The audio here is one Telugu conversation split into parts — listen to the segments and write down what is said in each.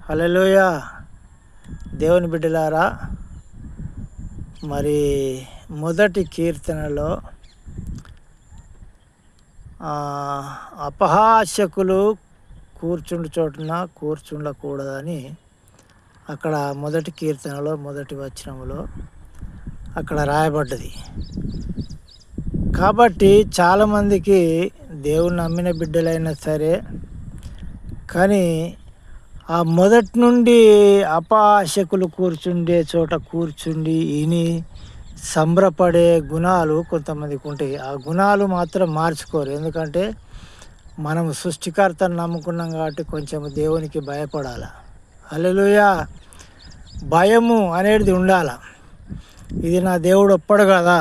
హల్లెలూయా. దేవుని బిడ్డలారా, మరి మొదటి కీర్తనలో అపహాస్యకులు కూర్చుండు చోటున కూర్చుండకూడదని అక్కడ మొదటి కీర్తనలో మొదటి వచనములో అక్కడ రాయబడ్డది. కాబట్టి చాలామందికి దేవుని నమ్మిన బిడ్డలైనా సరే, కానీ ఆ మొదటి నుండి అపహాస్యకులు కూర్చుండే చోట కూర్చుండి విని సంబరపడే గుణాలు కొంతమందికి ఉంటాయి. ఆ గుణాలు మాత్రం మార్చుకోరు. ఎందుకంటే మనం సృష్టికర్తను నమ్ముకున్నాం కాబట్టి కొంచెం దేవునికి భయపడాలి. హల్లెలూయా. భయము అనేది ఉండాలి. ఇది నా దేవుడు ఒప్పడు కదా,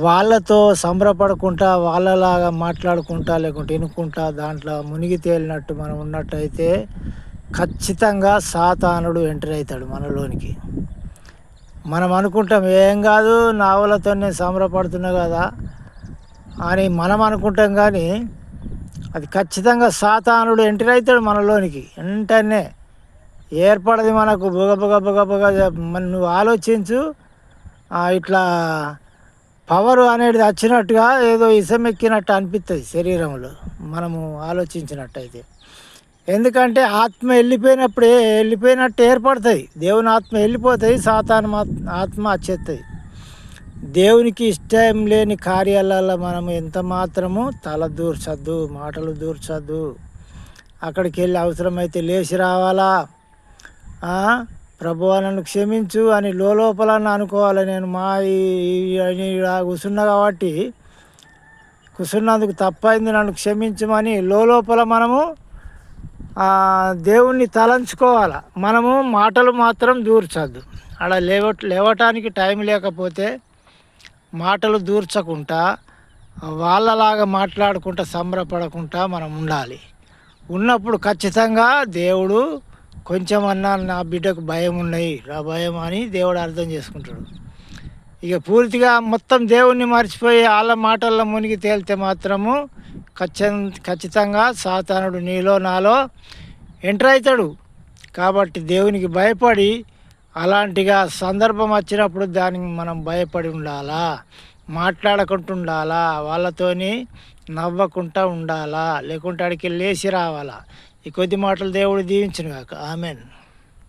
వాళ్ళతో సంబరపడకుండా వాళ్ళలాగా మాట్లాడుకుంటా లేకుంటే వినుకుంటా దాంట్లో మునిగి తేలినట్టు మనం ఉన్నట్టయితే ఖచ్చితంగా సాతానుడు ఎంటర్ అవుతాడు మనలోనికి. మనం అనుకుంటాం ఏం కాదు, నా వాళ్ళతో నేను సంబరపడుతున్నా కదా అని మనం అనుకుంటాం, కానీ అది ఖచ్చితంగా సాతానుడు ఎంటర్ అవుతాడు మనలోనికి. వెంటనే ఏర్పడది మనకు బుగ బుగ బుగ బుగ. నువ్వు ఆలోచించు, ఇట్లా పవర్ అనేది వచ్చినట్టుగా ఏదో ఇసం ఎక్కినట్టు అనిపిస్తుంది శరీరంలో మనము ఆలోచించినట్టయితే. ఎందుకంటే ఆత్మ వెళ్ళిపోయినట్టు ఏర్పడుతుంది. దేవుని ఆత్మ వెళ్ళిపోతుంది, సాతాను ఆత్మ వచ్చేస్తుంది. దేవునికి ఇష్టం లేని కార్యాలలో మనం ఎంత మాత్రము తల దూర్చద్దు, మాటలు దూర్చద్దు. అక్కడికి వెళ్ళి అవసరమైతే లేచి రావాలా, ప్రభువా నన్ను క్షమించు అని లోపల అనుకోవాలి. నేను కూర్చున్నా కాబట్టి కూర్చున్నందుకు తప్పైంది, నన్ను క్షమించమని లోపల మనము దేవుణ్ణి తలంచుకోవాలి. మనము మాటలు మాత్రం దూర్చద్దు. అలా లేవటానికి టైం లేకపోతే మాటలు దూర్చకుండా వాళ్ళలాగా మాట్లాడుకుంటా సంబరపడకుండా మనం ఉండాలి. ఉన్నప్పుడు ఖచ్చితంగా దేవుడు కొంచెమన్నా నా బిడ్డకు భయం ఉన్నాయి, భయం అని దేవుడు అర్థం చేసుకుంటాడు. ఇక పూర్తిగా మొత్తం దేవుణ్ణి మర్చిపోయి వాళ్ళ మాటల్లో మునిగి తేలితే మాత్రము ఖచ్చితంగా సాతానుడు నీలో నాలో ఎంటర్ అవుతాడు. కాబట్టి దేవునికి భయపడి అలాంటిగా సందర్భం వచ్చినప్పుడు దానికి మనం భయపడి ఉండాలా, మాట్లాడకుండా ఉండాలా, వాళ్ళతోని నవ్వకుండా ఉండాలా, లేకుంటే అడికి లేచి రావాలా. ఈ కొద్ది మాటలు దేవుడు దీవించును గాక. ఆమెన్.